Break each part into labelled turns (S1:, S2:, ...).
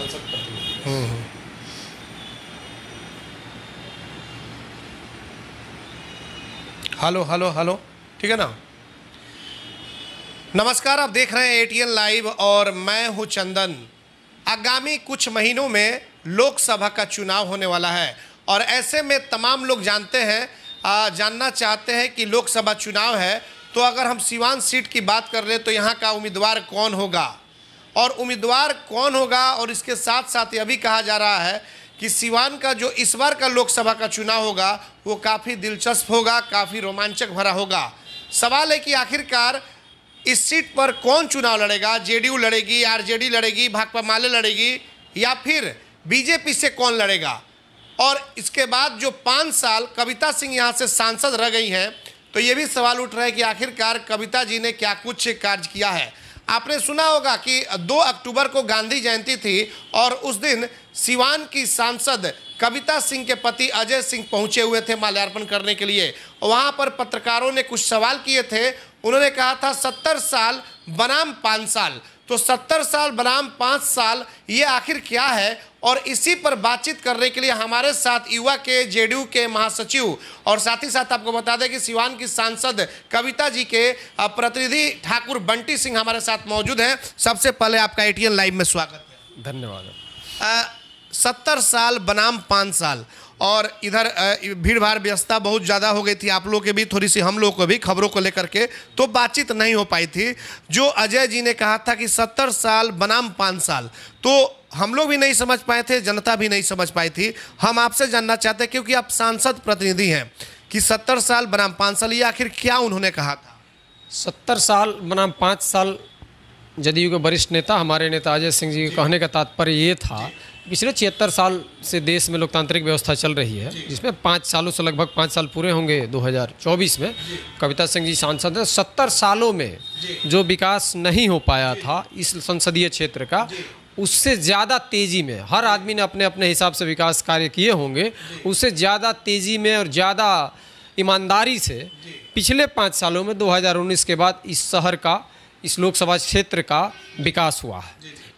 S1: संसद प्रतिनिधि।
S2: Hello hello hello, ठीक है ना। नमस्कार, आप देख रहे हैं एटीएन लाइव और मैं हूं चंदन। आगामी कुछ महीनों में लोकसभा का चुनाव होने वाला है और ऐसे में तमाम लोग जानना चाहते हैं कि लोकसभा चुनाव है तो अगर हम सीवान सीट की बात कर ले तो यहाँ का उम्मीदवार कौन होगा, और उम्मीदवार कौन होगा। और इसके साथ साथ यह भी कहा जा रहा है कि सीवान का जो इस बार का लोकसभा का चुनाव होगा वो काफ़ी दिलचस्प होगा, काफ़ी रोमांचक भरा होगा। सवाल है कि आखिरकार इस सीट पर कौन चुनाव लड़ेगा, जेडीयू लड़ेगी, आरजेडी लड़ेगी, भाकपा माले लड़ेगी या फिर बीजेपी से कौन लड़ेगा। और इसके बाद जो 5 साल कविता सिंह यहाँ से सांसद रह गई हैं तो ये भी सवाल उठ रहा है कि आखिरकार कविता जी ने क्या कुछ कार्य किया है। आपने सुना होगा कि 2 अक्टूबर को गांधी जयंती थी और उस दिन सीवान की सांसद कविता सिंह के पति अजय सिंह पहुंचे हुए थे माल्यार्पण करने के लिए। वहां पर पत्रकारों ने कुछ सवाल किए थे। उन्होंने कहा था 70 साल बनाम 5 साल, तो 70 साल बनाम 5 साल ये आखिर क्या है। और इसी पर बातचीत करने के लिए हमारे साथ युवा के जेडीयू के महासचिव और साथ ही साथ आपको बता दें कि सीवान की सांसद कविता जी के प्रतिनिधि ठाकुर बंटी सिंह हमारे साथ मौजूद हैं। सबसे पहले आपका एटीएन लाइव में स्वागत है।
S1: धन्यवाद।
S2: 70 साल बनाम 5 साल और इधर भीड़ भाड़ व्यवस्था बहुत ज़्यादा हो गई थी, आप लोग के भी थोड़ी सी, हम लोग को भी खबरों को लेकर के तो बातचीत नहीं हो पाई थी। जो अजय जी ने कहा था कि 70 साल बनाम 5 साल, तो हम लोग भी नहीं समझ पाए थे, जनता भी नहीं समझ पाई थी। हम आपसे जानना चाहते हैं क्योंकि आप सांसद प्रतिनिधि हैं कि 70 साल बनाम 5 साल ये आखिर क्या उन्होंने कहा था।
S1: 70 साल बनाम 5 साल जदयू के वरिष्ठ नेता हमारे नेता अजय सिंह जी के कहने का तात्पर्य ये था, पिछले 76 साल से देश में लोकतांत्रिक व्यवस्था चल रही है जिसमें 5 सालों से लगभग 5 साल पूरे होंगे 2024 में। कविता सिंह जी सांसद हैं। 70 सालों में जो विकास नहीं हो पाया था इस संसदीय क्षेत्र का, उससे ज़्यादा तेज़ी में, हर आदमी ने अपने अपने हिसाब से विकास कार्य किए होंगे, उससे ज़्यादा तेज़ी में और ज़्यादा ईमानदारी से पिछले 5 सालों में 2019 के बाद इस शहर का, इस लोकसभा क्षेत्र का विकास हुआ है।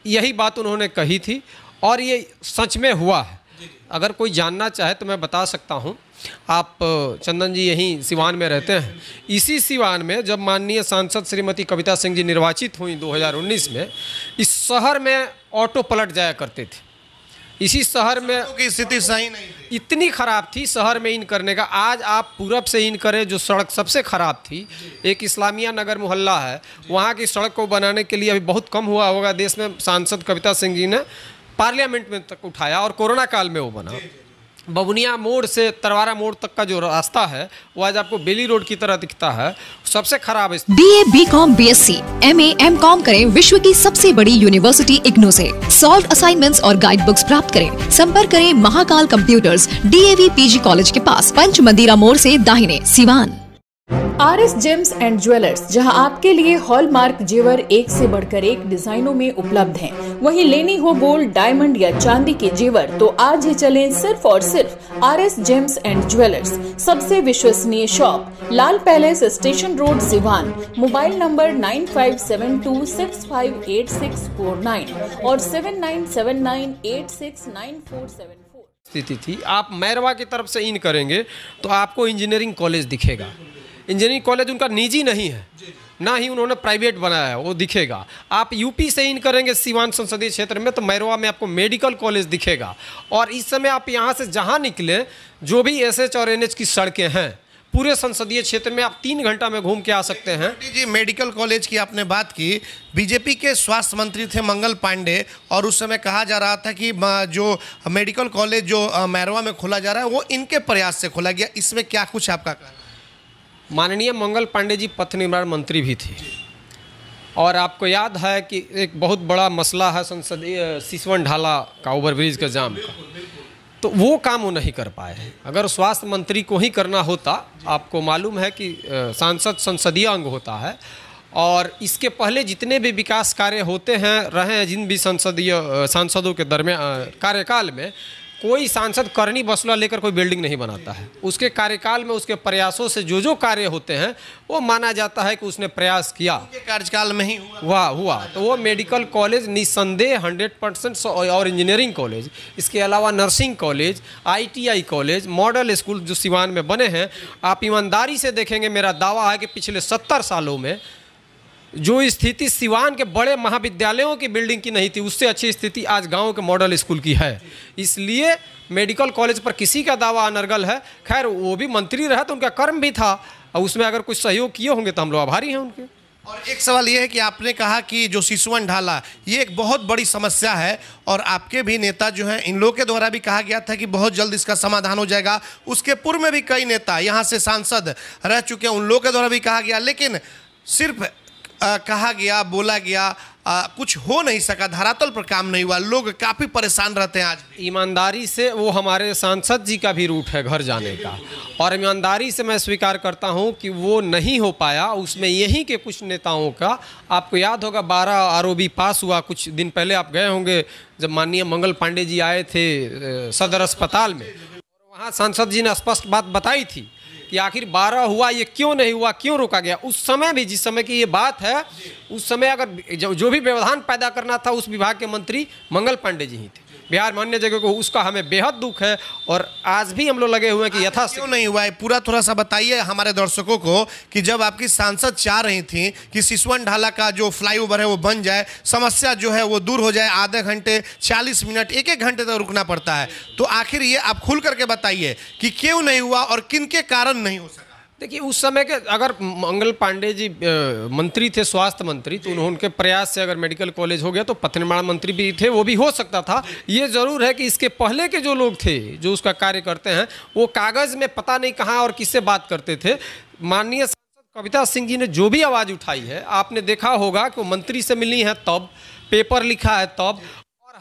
S1: यही बात उन्होंने कही थी और ये सच में हुआ है। अगर कोई जानना चाहे तो मैं बता सकता हूँ। आप चंदन जी यहीं सिवान में रहते हैं। इसी सिवान में जब माननीय सांसद श्रीमती कविता सिंह जी निर्वाचित हुई 2019 में, इस शहर में ऑटो पलट जाया करते थे। इसी शहर में
S2: की स्थिति सही नहीं थी,
S1: इतनी ख़राब थी शहर में इन करने का। आज आप पूरब से इन करें, जो सड़क सबसे ख़राब थी, एक इस्लामिया नगर मोहल्ला है, वहाँ की सड़क को बनाने के लिए अभी बहुत कम हुआ होगा देश में, सांसद कविता सिंह जी ने पार्लियामेंट में तक उठाया और कोरोना काल में वो बना। बबुनिया मोड़ से तरवारा मोड़ तक का जो रास्ता है वो आज आपको बेली रोड की तरह दिखता है, सबसे खराब है।
S3: BA, BCom, BSc, MA, MCom करें विश्व की सबसे बड़ी यूनिवर्सिटी इग्नू से। सॉल्व असाइनमेंट्स और गाइड बुक्स प्राप्त करें। संपर्क करें Mahakal computers, DAV PG college के पास, पंच मंदिरा मोड़ से दाहिने, Siwan.
S4: RS James and jewellers, जहां आपके लिए हॉलमार्क जेवर एक से बढ़कर एक डिजाइनों में उपलब्ध हैं। वहीं लेनी हो गोल्ड, डायमंड या चांदी के जेवर तो आज ही चलें सिर्फ और सिर्फ RS जेम्स एंड ज्वेलर्स। सबसे विश्वसनीय shop, Lal palace, station road, Siwan. Mobile number 9572658649 और 7979869474।
S1: स्थिति थी। आप मैरवा की तरफ से इन करेंगे तो आपको इंजीनियरिंग कॉलेज दिखेगा। इंजीनियरिंग कॉलेज उनका निजी नहीं है, ना ही उन्होंने प्राइवेट बनाया है, वो दिखेगा। आप यूपी से इन करेंगे सीवान संसदीय क्षेत्र में तो मैरवा में आपको मेडिकल कॉलेज दिखेगा। और इस समय आप यहाँ से जहाँ निकले, जो भी SH और NH की सड़कें हैं पूरे संसदीय क्षेत्र में, आप 3 घंटा में घूम के आ सकते हैं।
S2: जी, मेडिकल कॉलेज की आपने बात की, बीजेपी के स्वास्थ्य मंत्री थे मंगल पांडे और उस समय कहा जा रहा था कि जो मेडिकल कॉलेज जो मैरवा में खोला जा रहा है वो इनके प्रयास से खोला गया, इसमें क्या कुछ आपका कहना?
S1: माननीय मंगल पांडे जी पथ निर्माण मंत्री भी थे और आपको याद है कि एक बहुत बड़ा मसला है संसदीय सिसवन ढाला का ओवरब्रिज का जाम का, तो वो काम वो नहीं कर पाए हैं। अगर स्वास्थ्य मंत्री को ही करना होता, आपको मालूम है कि सांसद संसदीय अंग होता है और इसके पहले जितने भी विकास कार्य होते हैं रहे हैं जिन भी सांसदों के दरमियान कार्यकाल में, कोई सांसद करनी वसूला लेकर कोई बिल्डिंग नहीं बनाता है। उसके कार्यकाल में उसके प्रयासों से जो कार्य होते हैं वो माना जाता है कि उसने प्रयास किया,
S2: कार्यकाल में ही हुआ।
S1: तो वो मेडिकल कॉलेज निस्संदेह 100% और इंजीनियरिंग कॉलेज, इसके अलावा nursing college, ITI college, model school जो सिवान में बने हैं, आप ईमानदारी से देखेंगे, मेरा दावा है कि पिछले 70 सालों में जो स्थिति सिवान के बड़े महाविद्यालयों की बिल्डिंग की नहीं थी, उससे अच्छी स्थिति आज गांव के मॉडल स्कूल की है। इसलिए मेडिकल कॉलेज पर किसी का दावा अनर्गल है। खैर वो भी मंत्री रहे तो उनका कर्म भी था, और उसमें अगर कुछ सहयोग किए होंगे तो हम लोग आभारी हैं उनके।
S2: और एक सवाल ये है कि आपने कहा कि जो सिसवन ढाला ये एक बहुत बड़ी समस्या है, और आपके भी नेता जो हैं, इन लोगों के द्वारा भी कहा गया था कि बहुत जल्द इसका समाधान हो जाएगा। उसके पूर्व में भी कई नेता यहाँ से सांसद रह चुके हैं, उन लोगों के द्वारा भी कहा गया, लेकिन सिर्फ कहा गया, बोला गया, कुछ हो नहीं सका, धरातल पर काम नहीं हुआ। लोग काफ़ी परेशान रहते हैं आज भी।
S1: ईमानदारी से वो हमारे सांसद जी का भी रूट है घर जाने का, और ईमानदारी से मैं स्वीकार करता हूं कि वो नहीं हो पाया। उसमें यहीं के कुछ नेताओं का, आपको याद होगा 12 ROB पास हुआ, कुछ दिन पहले आप गए होंगे जब माननीय मंगल पांडे जी आए थे सदर अस्पताल में, वहाँ सांसद जी ने स्पष्ट बात बताई थी कि आखिर 12 हुआ, ये क्यों नहीं हुआ, क्यों रोका गया। उस समय भी, जिस समय की ये बात है, उस समय अगर जो भी व्यवधान पैदा करना था उस विभाग के मंत्री मंगल पांडे जी ही थे। बिहार मान्य जगह को, उसका हमें बेहद दुख है, और आज भी हम लोग लगे हुए हैं कि यथा
S2: क्यों नहीं हुआ है पूरा थोड़ा सा बताइए हमारे दर्शकों को, कि जब आपकी सांसद चाह रही थी कि सिसवन ढाला का जो फ्लाईओवर है वो बन जाए, समस्या जो है वो दूर हो जाए, आधे घंटे 40 मिनट 1-1 घंटे तक रुकना पड़ता है, तो आखिर ये आप खुल करके बताइए कि क्यों नहीं हुआ और किन के कारण नहीं हो सका।
S1: देखिए, उस समय के अगर मंगल पांडे जी मंत्री थे, स्वास्थ्य मंत्री, तो उनके प्रयास से अगर मेडिकल कॉलेज हो गया, तो पथ निर्माण मंत्री भी थे, वो भी हो सकता था। ये ज़रूर है कि इसके पहले के जो लोग थे जो उसका कार्य करते हैं, वो कागज़ में पता नहीं कहाँ और किससे बात करते थे। माननीय सांसद कविता सिंह जी ने जो भी आवाज़ उठाई है, आपने देखा होगा कि वो मंत्री से मिली है तब, पेपर लिखा है तब,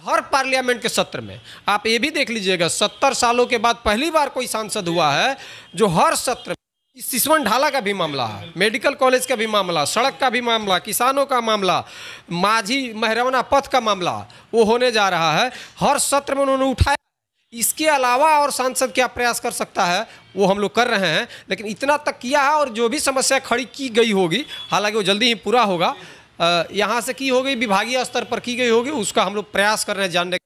S1: हर पार्लियामेंट के सत्र में। आप ये भी देख लीजिएगा, 70 सालों के बाद पहली बार कोई सांसद हुआ है जो हर सत्र, सिसवन ढाला का भी मामला है, मेडिकल कॉलेज का भी मामला, सड़क का भी मामला, किसानों का मामला, माझी महरवना पथ का मामला, वो होने जा रहा है। हर सत्र में उन्होंने उठाया। इसके अलावा और सांसद क्या प्रयास कर सकता है वो हम लोग कर रहे हैं, लेकिन इतना तक किया है। और जो भी समस्या खड़ी की गई होगी, हालांकि वो जल्दी ही पूरा होगा, यहाँ से की होगी, विभागीय स्तर पर की गई होगी, उसका हम लोग प्रयास कर रहे हैं जानने।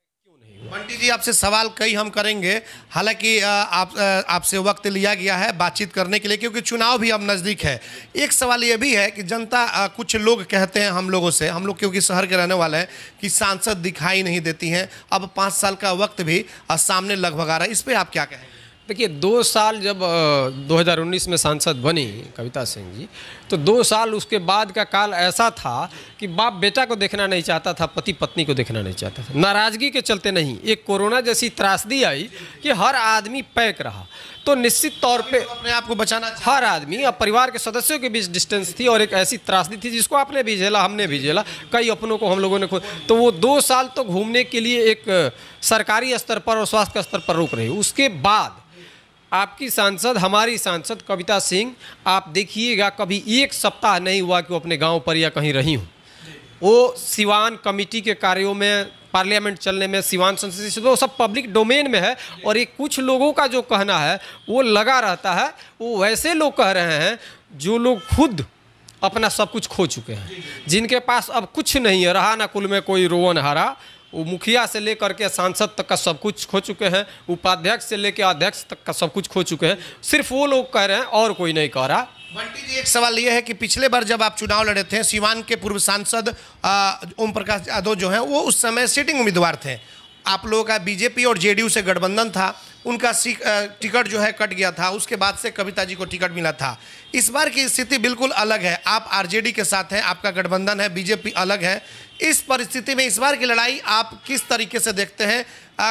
S2: बंटी जी, आपसे सवाल कई हम करेंगे, हालांकि आपसे वक्त लिया गया है बातचीत करने के लिए, क्योंकि चुनाव भी अब नज़दीक है। एक सवाल ये भी है कि जनता, कुछ लोग कहते हैं हम लोगों से, हम लोग क्योंकि शहर के रहने वाले हैं, कि सांसद दिखाई नहीं देती हैं। अब 5 साल का वक्त भी सामने लगभग आ रहा है, इस पर आप क्या कहें?
S1: देखिए, 2 साल जब 2019 में सांसद बनी कविता सिंह जी, तो 2 साल उसके बाद का काल ऐसा था कि बाप बेटा को देखना नहीं चाहता था, पति पत्नी को देखना नहीं चाहता था। नाराज़गी के चलते नहीं, एक कोरोना जैसी त्रासदी आई कि हर आदमी पैक रहा, तो निश्चित तौर पे
S2: अपने आप को बचाना,
S1: हर आदमी, अब परिवार के सदस्यों के बीच डिस्टेंस थी, और एक ऐसी त्रासदी थी जिसको आपने भी झेला, हमने भी झेला, कई अपनों को हम लोगों ने खुद। तो वो 2 साल तो घूमने के लिए एक सरकारी स्तर पर और स्वास्थ्य स्तर पर रोक रही। उसके बाद आपकी सांसद, हमारी सांसद कविता सिंह, आप देखिएगा कभी 1 सप्ताह नहीं हुआ कि वो अपने गांव पर या कहीं रही हूँ। वो सिवान कमेटी के कार्यों में, पार्लियामेंट चलने में, सिवान संसदीय क्षेत्र, वो सब पब्लिक डोमेन में है। और एक कुछ लोगों का जो कहना है वो लगा रहता है, वो वैसे लोग कह रहे हैं जो लोग खुद अपना सब कुछ खो चुके हैं, जिनके पास अब कुछ नहीं है, रहा ना कुल में कोई रोवन हारा। वो मुखिया से लेकर के सांसद तक का सब कुछ खो चुके हैं, उपाध्यक्ष से लेकर अध्यक्ष तक का सब कुछ खो चुके हैं। सिर्फ वो लोग कह रहे हैं और कोई नहीं कह रहा।
S2: बंटी जी, एक सवाल ये है कि पिछले बार जब आप चुनाव लड़े थे, सिवान के पूर्व सांसद ओम प्रकाश यादव जो हैं, वो उस समय सिटिंग उम्मीदवार थे। आप लोगों का बीजेपी और जेडीयू से गठबंधन था, उनका टिकट जो है कट गया था, उसके बाद से कविता जी को टिकट मिला था। इस बार की स्थिति बिल्कुल अलग है, आप आरजेडी के साथ हैं, आपका गठबंधन है, बीजेपी अलग है। इस परिस्थिति में इस बार की लड़ाई आप किस तरीके से देखते हैं,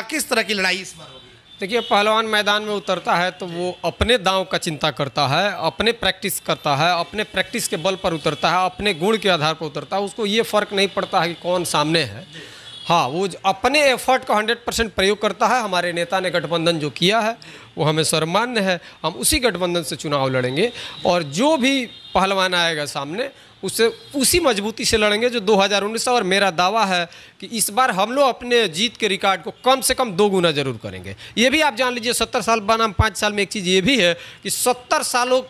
S2: किस तरह की लड़ाई इस बार होगी?
S1: देखिए, पहलवान मैदान में उतरता है तो वो अपने दांव का चिंता करता है, अपने प्रैक्टिस करता है, अपने प्रैक्टिस के बल पर उतरता है, अपने गुण के आधार पर उतरता है। उसको ये फ़र्क नहीं पड़ता है कि कौन सामने है। हाँ, वो अपने एफर्ट का 100% प्रयोग करता है। हमारे नेता ने गठबंधन जो किया है वो हमें सर्वमान्य है, हम उसी गठबंधन से चुनाव लड़ेंगे, और जो भी पहलवान आएगा सामने उससे उसी मजबूती से लड़ेंगे जो 2019 और मेरा दावा है कि इस बार हम लोग अपने जीत के रिकॉर्ड को कम से कम 2 गुना जरूर करेंगे। ये भी आप जान लीजिए 70 साल बनाम 5 साल में एक चीज़ ये भी है कि 70 सालों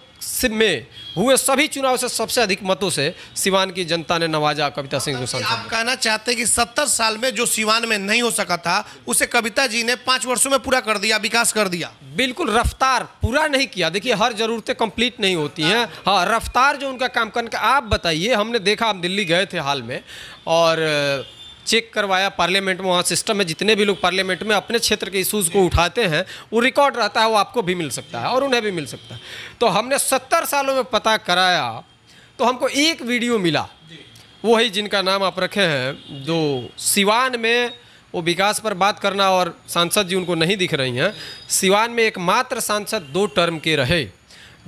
S1: में हुए सभी चुनाव से सबसे अधिक मतों से सिवान की जनता ने नवाजा कविता सिंह को सांसद।
S2: आप कहना चाहते हैं कि 70 साल में जो सिवान में नहीं हो सका था उसे कविता जी ने 5 वर्षों में पूरा कर दिया, विकास कर दिया।
S1: बिल्कुल, रफ्तार पूरा नहीं किया। देखिए हर जरूरतें कंप्लीट नहीं होती हैं, हाँ रफ्तार जो उनका काम करने का। आप बताइए, हमने देखा, हम दिल्ली गए थे हाल में और चेक करवाया पार्लियामेंट में, वहाँ सिस्टम में जितने भी लोग पार्लियामेंट में अपने क्षेत्र के इशूज़ को उठाते हैं वो रिकॉर्ड रहता है, वो आपको भी मिल सकता है और उन्हें भी मिल सकता है। तो हमने 70 सालों में पता कराया तो हमको एक वीडियो मिला, वही जिनका नाम आप रखे हैं, जो सिवान में वो विकास पर बात करना, और सांसद जी उनको नहीं दिख रही हैं। सिवान में एकमात्र सांसद 2 टर्म के रहे,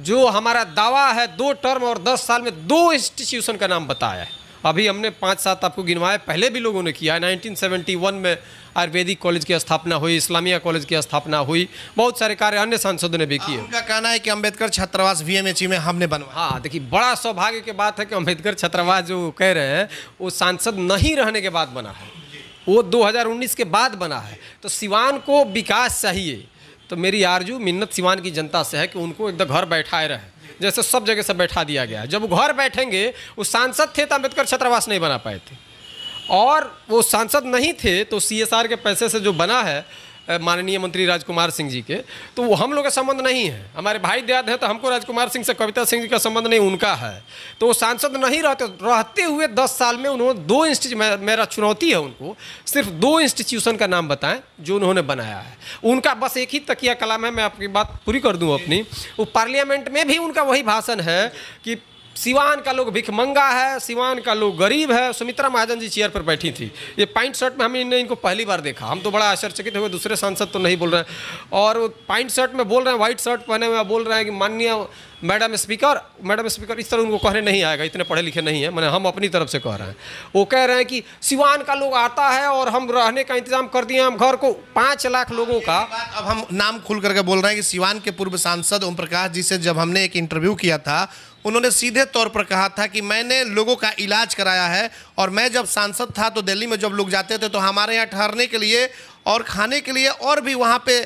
S1: जो हमारा दावा है 2 टर्म और 10 साल में 2 इंस्टीट्यूशन का नाम बताया है। अभी हमने 5-7 आपको गिनवाए, पहले भी लोगों ने किया है। 1971 में आयुर्वेदिक कॉलेज की स्थापना हुई, इस्लामिया कॉलेज की स्थापना हुई, बहुत सारे कार्य अन्य सांसदों ने भी किए।
S2: उनका कहना है कि अंबेडकर छात्रावास VMHE में हमने बनवाया।
S1: हाँ देखिए, बड़ा सौभाग्य की बात है कि अंबेडकर छात्रावास जो कह रहे हैं वो सांसद नहीं रहने के बाद बना है, वो 2019 के बाद बना है। तो सिवान को विकास चाहिए, तो मेरी आरजू मिन्नत सिवान की जनता से है कि उनको एकदम घर बैठाए रहे, जैसे सब जगह से बैठा दिया गया है। जब वो घर बैठेंगे, वो सांसद थे तो अम्बेडकर छात्रावास नहीं बना पाए थे, और वो सांसद नहीं थे तो CSR के पैसे से जो बना है माननीय मंत्री राजकुमार सिंह जी के, तो वो हम लोग का संबंध नहीं है। हमारे भाई दयाद है तो हमको राजकुमार सिंह से कविता सिंह जी का संबंध नहीं, उनका है। तो वो सांसद नहीं रहते हुए 10 साल में उन्होंने 2 मेरा चुनौती है उनको, सिर्फ 2 इंस्टीट्यूशन का नाम बताएं जो उन्होंने बनाया है। उनका बस एक ही तकिया कलाम है, मैं आपकी बात पूरी कर दूं अपनी। वो पार्लियामेंट में भी उनका वही भाषण है कि सिवान का लोग भिखमंगा है, सिवान का लोग गरीब है। सुमित्रा महाजन जी चेयर पर बैठी थी, ये पाइंट शर्ट में हमने इनको पहली बार देखा, हम तो बड़ा आश्चर्यचकित हुए, दूसरे सांसद तो नहीं बोल रहे हैं। और वो पाइंट शर्ट में बोल रहे हैं, व्हाइट शर्ट पहने हुए बोल रहे हैं कि माननीय मैडम स्पीकर, इस तरह उनको कहने नहीं आएगा, इतने पढ़े लिखे नहीं है, मैंने हम अपनी तरफ से कह रहे हैं। वो कह रहे हैं कि सिवान का लोग आता है और हम रहने का इंतजाम कर दिए, हम घर को 5 लाख लोगों का।
S2: अब हम नाम खुल करके बोल रहे हैं कि सिवान के पूर्व सांसद ओम प्रकाश जी से जब हमने एक इंटरव्यू किया था, उन्होंने सीधे तौर पर कहा था कि मैंने लोगों का इलाज कराया है, और मैं जब सांसद था तो दिल्ली में जब लोग जाते थे तो हमारे यहाँ ठहरने के लिए और खाने के लिए और भी वहाँ पे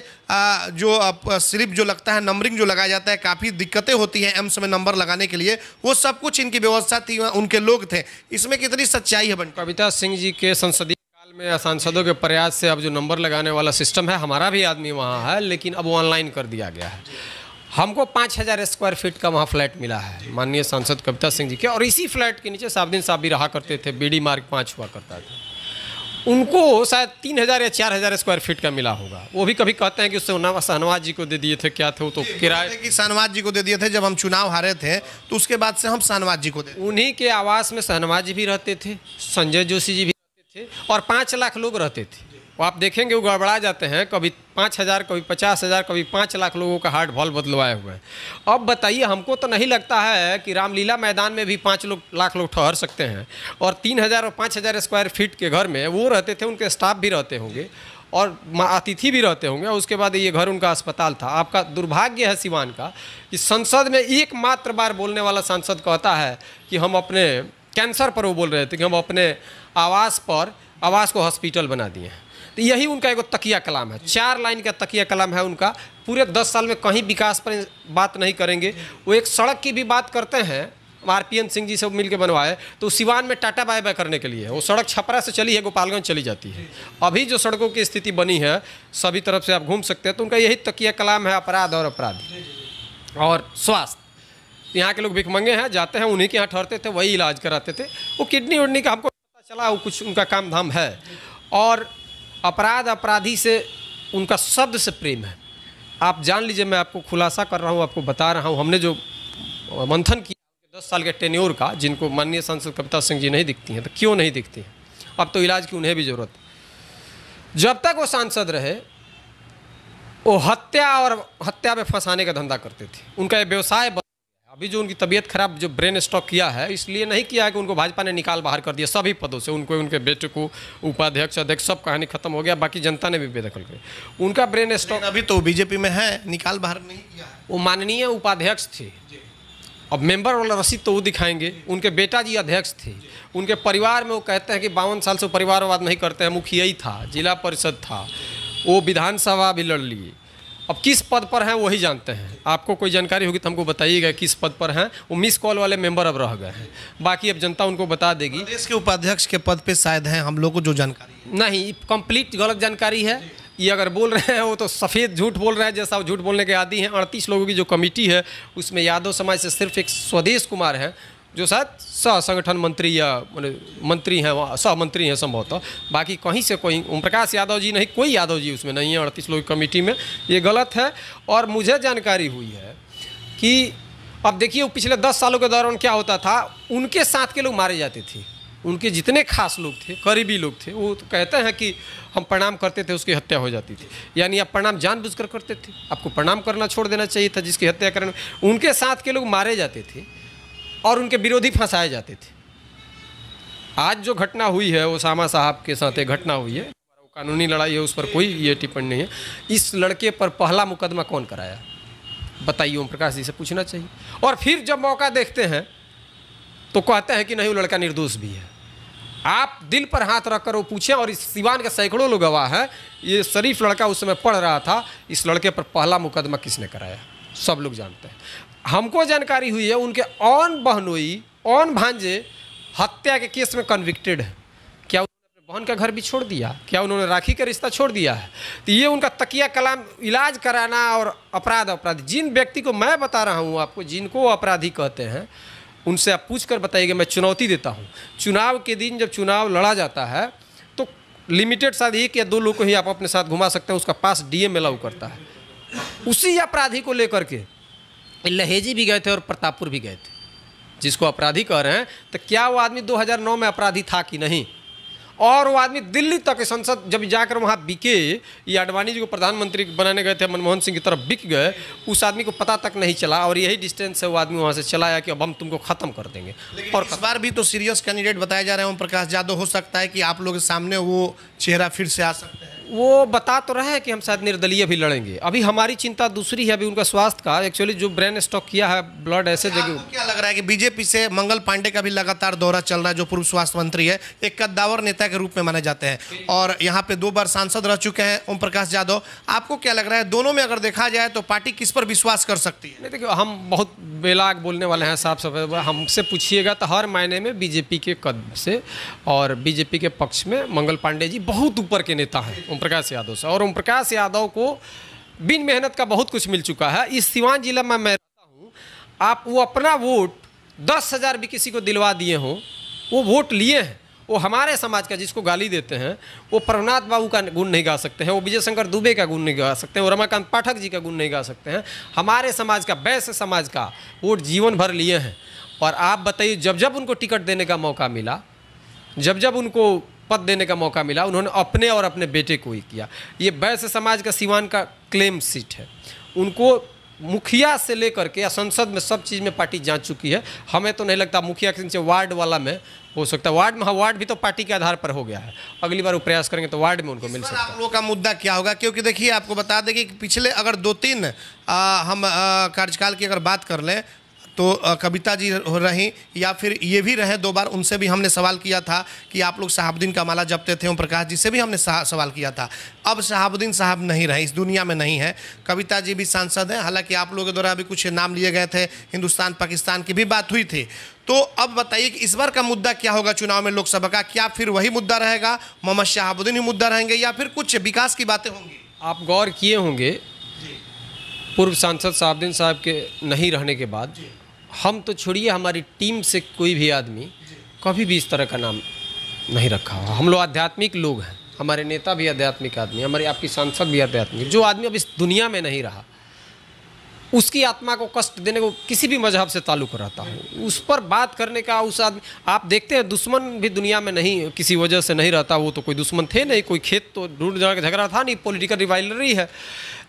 S2: जो स्लिप जो लगता है, नंबरिंग जो लगाया जाता है, काफ़ी दिक्कतें होती हैं एम्स में नंबर लगाने के लिए, वो सब कुछ इनकी व्यवस्था थी, उनके लोग थे। इसमें कितनी सच्चाई है?
S1: कविता सिंह जी के संसदीय काल में सांसदों के प्रयास से अब जो नंबर लगाने वाला सिस्टम है, हमारा भी आदमी वहाँ है, लेकिन अब ऑनलाइन कर दिया गया है। हमको 5000 स्क्वायर फीट का वहाँ फ्लैट मिला है माननीय सांसद कविता सिंह जी के, और इसी फ्लैट के नीचे साबुद्दीन साहब भी रहा करते थे, BD मार्ग 5 हुआ करता था। उनको शायद 3000 या 4000 स्क्वायर फीट का मिला होगा। वो भी कभी कहते हैं कि उससे शाहनवाज जी को दे दिए थे, क्या थे वो तो किराए
S2: कि शाहनवाज जी को दे दिए थे। जब हम चुनाव हारे थे तो उसके बाद से हम शाहनवाज जी को दे,
S1: उन्हीं के आवास में शाहनवाज जी भी रहते थे, संजय जोशी जी भी रहते थे, और 5 लाख लोग रहते थे। वो आप देखेंगे वो गड़बड़ा जाते हैं, कभी 5000, कभी 50,000, कभी 5 लाख लोगों का हार्ट वॉल्व बदलवाए हुए हैं। अब बताइए, हमको तो नहीं लगता है कि रामलीला मैदान में भी 5 लाख लोग ठहर सकते हैं, और 3000 और 5000 स्क्वायर फीट के घर में वो रहते थे, उनके स्टाफ भी रहते होंगे और अतिथि भी रहते होंगे, और उसके बाद ये घर उनका अस्पताल था। आपका दुर्भाग्य है सिवान का कि संसद में एकमात्र बार बोलने वाला सांसद कहता है कि हम अपने कैंसर पर, वो बोल रहे थे कि हम अपने आवास को हॉस्पिटल बना दिए हैं। तो यही उनका एक तकिया कलाम है, 4 लाइन का तकिया कलाम है उनका। पूरे 10 साल में कहीं विकास पर बात नहीं करेंगे। वो एक सड़क की भी बात करते हैं, RPN सिंह जी से मिल के बनवाए, तो सिवान में टाटा बाय बाय करने के लिए वो सड़क छपरा से चली है, गोपालगंज चली जाती है। अभी जो सड़कों की स्थिति बनी है, सभी तरफ से आप घूम सकते हैं, तो उनका यही तकिया कलाम है, अपराध और अपराधी और स्वास्थ्य। यहाँ के लोग भिखमंगे हैं, जाते हैं उन्हीं के यहाँ ठहरते थे, वही इलाज कराते थे। वो किडनी उडनी का हमको पता चला, वो कुछ उनका काम धाम है। और अपराध अपराधी से उनका शब्द से प्रेम है। आप जान लीजिए, मैं आपको खुलासा कर रहा हूँ, आपको बता रहा हूँ, हमने जो मंथन किया 10 साल के टेन्योर का, जिनको माननीय सांसद कविता सिंह जी नहीं दिखती हैं, तो क्यों नहीं दिखती हैं? अब तो इलाज की उन्हें भी ज़रूरत। जब तक वो सांसद रहे, वो हत्या में फंसाने का धंधा करते थे। उनका ये व्यवसाय अभी जो उनकी तबीयत खराब, जो ब्रेन स्ट्रोक किया है, इसलिए नहीं किया है कि उनको भाजपा ने निकाल बाहर कर दिया सभी पदों से। उनको, उनके बेटे को उपाध्यक्ष, अध्यक्ष, सब कहानी खत्म हो गया, बाकी जनता ने भी बेदखल कर। उनका ब्रेन स्ट्रोक
S2: अभी तो बीजेपी में है, निकाल बाहर नहीं किया।
S1: वो माननीय उपाध्यक्ष थे, अब मेंबर वाला रसीद तो वो दिखाएंगे। उनके बेटा जी अध्यक्ष थे, उनके परिवार में वो कहते हैं कि 52 साल से वो परिवारवाद नहीं करते हैं, मुखिया ही था, जिला परिषद था, वो विधानसभा भी लड़ लिए। अब किस पद पर हैं वही जानते हैं। आपको कोई जानकारी होगी तो हमको बताइएगा किस पद पर हैं। वो मिस कॉल वाले मेंबर अब रह गए हैं, बाकी अब जनता उनको बता देगी।
S2: देश के उपाध्यक्ष के पद पे शायद हैं, हम लोग को जो जानकारी
S1: नहीं, कंप्लीट गलत जानकारी है ये। अगर बोल रहे हैं वो तो सफ़ेद झूठ बोल रहे हैं, जैसा वो झूठ बोलने के आदी हैं। 38 लोगों की जो कमेटी है उसमें यादव समाज से सिर्फ एक स्वदेश कुमार है जो शायद सह संगठन मंत्री या मंत्री हैं, सह मंत्री हैं संभवतः। बाकी कहीं से कोई ओम प्रकाश यादव जी नहीं, कोई यादव जी उसमें नहीं है 38 लोगों की कमेटी में। ये गलत है। और मुझे जानकारी हुई है कि अब देखिए पिछले 10 सालों के दौरान क्या होता था, उनके साथ के लोग मारे जाते थे। उनके जितने खास लोग थे, करीबी लोग थे, वो तो कहते हैं कि हम प्रणाम करते थे उसकी हत्या हो जाती थी। यानी आप प्रणाम जानबूझकर करते थे, आपको प्रणाम करना छोड़ देना चाहिए था जिसकी हत्या करने। उनके साथ के लोग मारे जाते थे और उनके विरोधी फंसाए जाते थे। आज जो घटना हुई है ओसामा साहब के साथ एक घटना हुई है, कानूनी लड़ाई है, उस पर कोई ये टिप्पणी नहीं है। इस लड़के पर पहला मुकदमा कौन कराया बताइए, ओम प्रकाश जी से पूछना चाहिए। और फिर जब मौका देखते हैं तो कहते हैं कि नहीं वो लड़का निर्दोष भी है। आप दिल पर हाथ रखकर वो पूछें, और इस सिवान के सैकड़ों लोग गवाह हैं, ये शरीफ लड़का उस समय पढ़ रहा था, इस लड़के पर पहला मुकदमा किसने कराया सब लोग जानते हैं। हमको जानकारी हुई है उनके ऑन बहनोई, ऑन भांजे हत्या के केस में कन्विक्टेड है। क्या उन्होंने अपने बहन का घर भी छोड़ दिया? क्या उन्होंने राखी का रिश्ता छोड़ दिया है? तो ये उनका तकिया कलाम इलाज कराना और अपराधी, जिन व्यक्ति को मैं बता रहा हूँ आपको, जिनको अपराधी कहते हैं, उनसे आप पूछ कर बताइएगा। मैं चुनौती देता हूँ, चुनाव के दिन जब चुनाव लड़ा जाता है तो लिमिटेड शायद 1 या 2 लोग को ही आप अपने साथ घुमा सकते हैं, उसका पास डीएम अलाउ करता है। उसी अपराधी को लेकर के लहेजी भी गए थे और प्रतापपुर भी गए थे, जिसको अपराधी कह रहे हैं। तो क्या वो आदमी 2009 में अपराधी था कि नहीं? और वो आदमी दिल्ली तक संसद जब जाकर वहाँ बिके, ये आडवाणी जी को प्रधानमंत्री बनाने गए थे, मनमोहन सिंह की तरफ बिक गए, उस आदमी को पता तक नहीं चला। और यही डिस्टेंस से वो आदमी वहाँ से चला आया कि अब हम तुमको ख़त्म कर देंगे।
S2: और इस बार भी तो सीरियस कैंडिडेट बताए जा रहे हैं ओम प्रकाश यादव। हो सकता है कि आप लोग के सामने वो चेहरा फिर से आ सकता है।
S1: वो बता तो रहे हैं कि हम शायद निर्दलीय भी लड़ेंगे। अभी हमारी चिंता दूसरी है, अभी उनका स्वास्थ्य का। एक्चुअली जो ब्रेन स्टॉक किया है, ब्लड ऐसे जगह।
S2: क्या लग रहा है कि बीजेपी से मंगल पांडे का भी लगातार दौरा चल रहा है, जो पूर्व स्वास्थ्य मंत्री है, एक कद्दावर नेता के रूप में माने जाते हैं, और यहाँ पे 2 बार सांसद रह चुके हैं ओम प्रकाश यादव। आपको क्या लग रहा है, दोनों में अगर देखा जाए तो पार्टी किस पर विश्वास कर सकती है?
S1: नहीं, देखिए हम बहुत बेलाग बोलने वाले हैं, साफ साफ हमसे पूछिएगा तो हर मायने में बीजेपी के कदम से और बीजेपी के पक्ष में मंगल पांडे जी बहुत ऊपर के नेता हैं ओम प्रकाश यादव से। और ओम प्रकाश यादव को बिन मेहनत का बहुत कुछ मिल चुका है। इस सिवान जिला में मैं रहता हूँ, आप वो अपना वोट 10,000 भी किसी को दिलवा दिए हों, वो वोट लिए हैं। वो हमारे समाज का, जिसको गाली देते हैं, वो प्रभुनाथ बाबू का गुण नहीं गा सकते हैं, वो विजय शंकर दुबे का गुण नहीं गा सकते हैं, वो रमाकांत पाठक जी का गुण नहीं गा सकते हैं। हमारे समाज का, वैश्य समाज का वोट जीवन भर लिए हैं। और आप बताइए, जब जब उनको टिकट देने का मौका मिला, जब जब उनको पद देने का मौका मिला, उन्होंने अपने और अपने बेटे को ही किया। ये वैश्य समाज का सिवान का क्लेम सीट है। उनको मुखिया से लेकर के या संसद में सब चीज़ में पार्टी जांच चुकी है। हमें तो नहीं लगता मुखिया के नीचे वार्ड वाला में हो सकता है। वार्ड में, हाँ, वार्ड भी तो पार्टी के आधार पर हो गया है। अगली बार वो प्रयास करेंगे तो वार्ड में उनको मिल सकता है।
S2: आप लोगों का मुद्दा क्या होगा? क्योंकि देखिए, आपको बता दें कि पिछले अगर 2-3 हम कार्यकाल की अगर बात कर लें तो कविता जी रहीं या फिर ये भी रहे 2 बार, उनसे भी हमने सवाल किया था कि आप लोग शहाबुद्दीन का माला जपते थे। ओम प्रकाश जी से भी हमने सवाल किया था। अब शहाबुद्दीन साहब नहीं रहे, इस दुनिया में नहीं है। कविता जी भी सांसद हैं, हालांकि आप लोगों के द्वारा अभी कुछ नाम लिए गए थे, हिंदुस्तान पाकिस्तान की भी बात हुई थी। तो अब बताइए कि इस बार का मुद्दा क्या होगा चुनाव में लोकसभा का? क्या फिर वही मुद्दा रहेगा, मोहम्मद शहाबुद्दीन ही मुद्दा रहेंगे, या फिर कुछ विकास की बातें होंगी?
S1: आप गौर किए होंगे, पूर्व सांसद शहाबुद्दीन साहब के नहीं रहने के बाद हम तो छोड़िए, हमारी टीम से कोई भी आदमी कभी भी इस तरह का नाम नहीं रखा हुआ। हम लोग आध्यात्मिक लोग हैं, हमारे नेता भी आध्यात्मिक आदमी, हमारी आपकी सांसद भी आध्यात्मिक। जो आदमी अब इस दुनिया में नहीं रहा, उसकी आत्मा को कष्ट देने को किसी भी मजहब से ताल्लुक़ रहता हो, उस पर बात करने का उस आदमी, आप देखते हैं दुश्मन भी दुनिया में नहीं, किसी वजह से नहीं रहता। वो तो कोई दुश्मन थे नहीं, कोई खेत तो ढूंढ जाकर झगड़ा था नहीं, पॉलिटिकल रिवाइलरी है।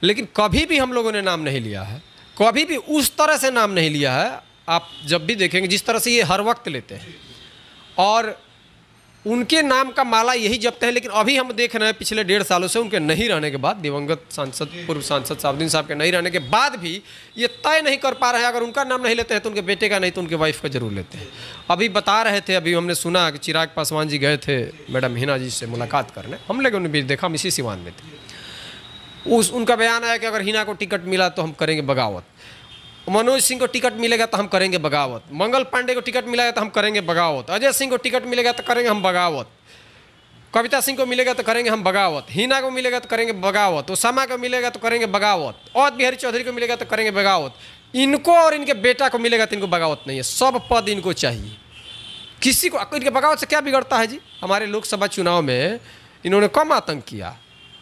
S1: लेकिन कभी भी हम लोगों ने नाम नहीं लिया है, कभी भी उस तरह से नाम नहीं लिया है। आप जब भी देखेंगे जिस तरह से ये हर वक्त लेते हैं, और उनके नाम का माला यही जपते हैं। लेकिन अभी हम देख रहे हैं पिछले 1.5 सालों से उनके नहीं रहने के बाद, दिवंगत सांसद, पूर्व सांसद साबुद्दीन साहब के नहीं रहने के बाद भी ये तय नहीं कर पा रहे हैं, अगर उनका नाम नहीं लेते हैं तो उनके बेटे का, नहीं तो उनके वाइफ का जरूर लेते हैं। अभी बता रहे थे, अभी हमने सुना कि चिराग पासवान जी गए थे मैडम हिना जी से मुलाकात करने, हम लोगों ने भी देखा, हम इसी सिवान में थे। उनका बयान आया कि अगर हिना को टिकट मिला तो हम करेंगे बगावत, मनोज सिंह को टिकट मिलेगा तो हम करेंगे बगावत, मंगल पांडे को टिकट मिलेगा तो हम करेंगे बगावत, अजय सिंह को टिकट मिलेगा तो करेंगे हम बगावत, कविता सिंह को मिलेगा तो करेंगे हम बगावत, हिना को मिलेगा तो करेंगे बगावत, ओसामा को मिलेगा तो करेंगे बगावत, अवध बिहारी चौधरी को मिलेगा तो करेंगे बगावत। इनको और इनके बेटा को मिलेगा तो इनको बगावत नहीं है, सब पद इनको चाहिए। किसी को इनके बगावत से क्या बिगड़ता है जी? हमारे लोकसभा चुनाव में इन्होंने कम आतंक किया,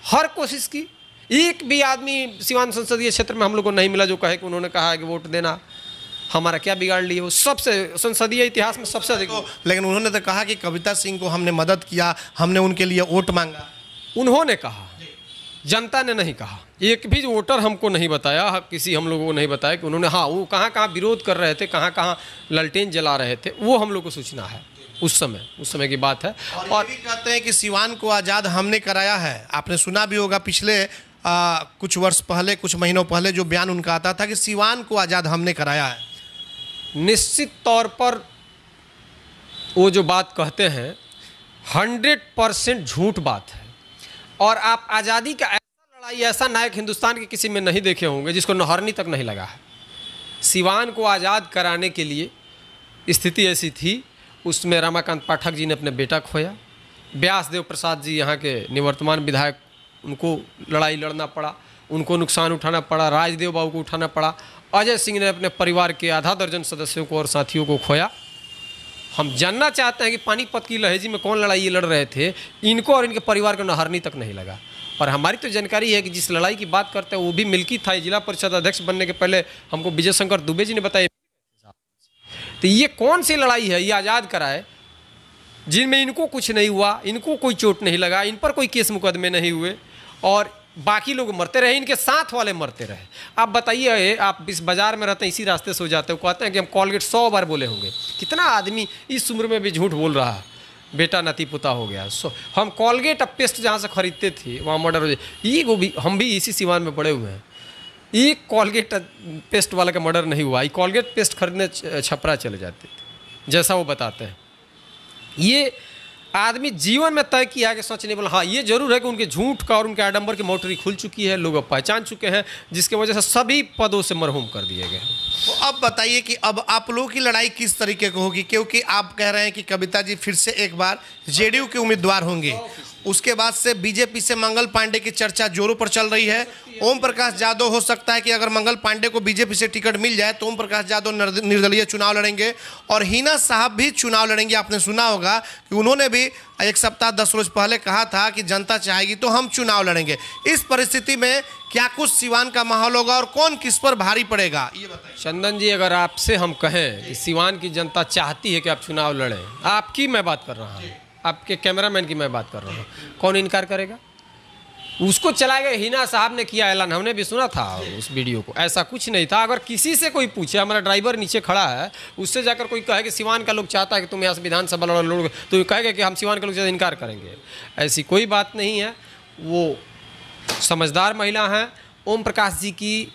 S1: हर कोशिश की, एक भी आदमी सिवान संसदीय क्षेत्र में हम लोग को नहीं मिला जो कहे कि उन्होंने कहा है कि वोट देना, हमारा क्या बिगाड़ लिए। वो सबसे संसदीय इतिहास में सबसे अधिक
S2: लेकिन उन्होंने तो कहा कि कविता सिंह को हमने मदद किया, हमने उनके लिए वोट मांगा।
S1: उन्होंने कहा, जनता ने नहीं कहा। एक भी वोटर हमको नहीं बताया, किसी हम लोगों को नहीं बताया कि उन्होंने, हाँ वो कहाँ कहाँ विरोध कर रहे थे, कहाँ कहाँ ललटेन जला रहे थे, वो हम लोग को सूचना है उस समय की बात है।
S2: और भी कहते हैं कि सिवान को आज़ाद हमने कराया है। आपने सुना भी होगा पिछले कुछ वर्ष पहले, कुछ महीनों पहले जो बयान उनका आता था कि सिवान को आज़ाद हमने कराया है।
S1: निश्चित तौर पर वो जो बात कहते हैं 100% झूठ बात है। और आप आज़ादी का ऐसा लड़ाई, ऐसा नायक हिंदुस्तान के किसी में नहीं देखे होंगे जिसको नहरनी तक नहीं लगा है। सिवान को आज़ाद कराने के लिए स्थिति ऐसी थी, उसमें रमाकांत पाठक जी ने अपने बेटा खोया, व्यासदेव प्रसाद जी यहाँ के निवर्तमान विधायक, उनको लड़ाई लड़ना पड़ा, उनको नुकसान उठाना पड़ा, राजदेव बाबू को उठाना पड़ा, अजय सिंह ने अपने परिवार के आधा दर्जन सदस्यों को और साथियों को खोया। हम जानना चाहते हैं कि पानीपत की लहेजी में कौन लड़ाई ये लड़ रहे थे, इनको और इनके परिवार को नहरनी तक नहीं लगा। और हमारी तो जानकारी है कि जिस लड़ाई की बात करते हैं वो भी मिल्की था। जिला परिषद अध्यक्ष बनने के पहले हमको विजय शंकर दुबे जी ने बताया। तो ये कौन सी लड़ाई है, ये आज़ाद कराए जिनमें इनको कुछ नहीं हुआ, इनको कोई चोट नहीं लगा, इन पर कोई केस मुकदमे नहीं हुए और बाकी लोग मरते रहे, इनके साथ वाले मरते रहे। आप बताइए, आप इस बाजार में रहते हैं, इसी रास्ते से हो जाते हो, कहते हैं कि हम कॉलगेट 100 बार बोले होंगे। कितना आदमी इस उम्र में भी झूठ बोल रहा है, बेटा नाती पुता हो गया। हम कॉलगेट अब पेस्ट जहाँ से खरीदते थे वहाँ मर्डर हो जाए, ये वो भी, हम भी इसी सिवान में पड़े हुए हैं। एक कॉलगेट पेस्ट वाला का मर्डर नहीं हुआ, ये कॉलगेट पेस्ट खरीदने छपरा चले जाते थे, जैसा वो बताते हैं। ये आदमी जीवन में तय किया कि सच नहीं बोला। हाँ, ये जरूर है कि उनके झूठ का और उनके आडंबर की मोटरी खुल चुकी है, लोग पहचान चुके हैं, जिसके वजह से सभी पदों से मरहूम कर दिए गए।
S2: तो अब बताइए कि अब आप लोगों की लड़ाई किस तरीके की होगी, क्योंकि आप कह रहे हैं कि कविता जी फिर से एक बार जेडीयू के उम्मीदवार होंगे, उसके बाद से बीजेपी से मंगल पांडे की चर्चा जोरों पर चल रही है। ओम प्रकाश यादव हो सकता है कि अगर मंगल पांडे को बीजेपी से टिकट मिल जाए तो ओम प्रकाश यादव निर्दलीय चुनाव लड़ेंगे और हिना साहब भी चुनाव लड़ेंगे। आपने सुना होगा कि उन्होंने भी 1 सप्ताह 10 रोज पहले कहा था कि जनता चाहेगी तो हम चुनाव लड़ेंगे। इस परिस्थिति में क्या कुछ सिवान का माहौल होगा और कौन किस पर भारी पड़ेगा, ये बताइए।
S1: चंदन जी, अगर आपसे हम कहें कि सिवान की जनता चाहती है कि आप चुनाव लड़ें, आपकी मैं बात कर रहा हूँ, आपके कैमरामैन की मैं बात कर रहा हूँ, कौन इनकार करेगा? उसको चलाए गए हिना साहब ने किया ऐलान, हमने भी सुना था उस वीडियो को। ऐसा कुछ नहीं था। अगर किसी से कोई पूछे, हमारा ड्राइवर नीचे खड़ा है, उससे जाकर कोई कहे कि सिवान का लोग चाहता है कि तुम यहाँ से विधानसभा लड़ोगे, तो ये कहेगा कि हम सिवान के लोग से इनकार करेंगे। ऐसी कोई बात नहीं है। वो समझदार महिला हैं। ओम प्रकाश जी की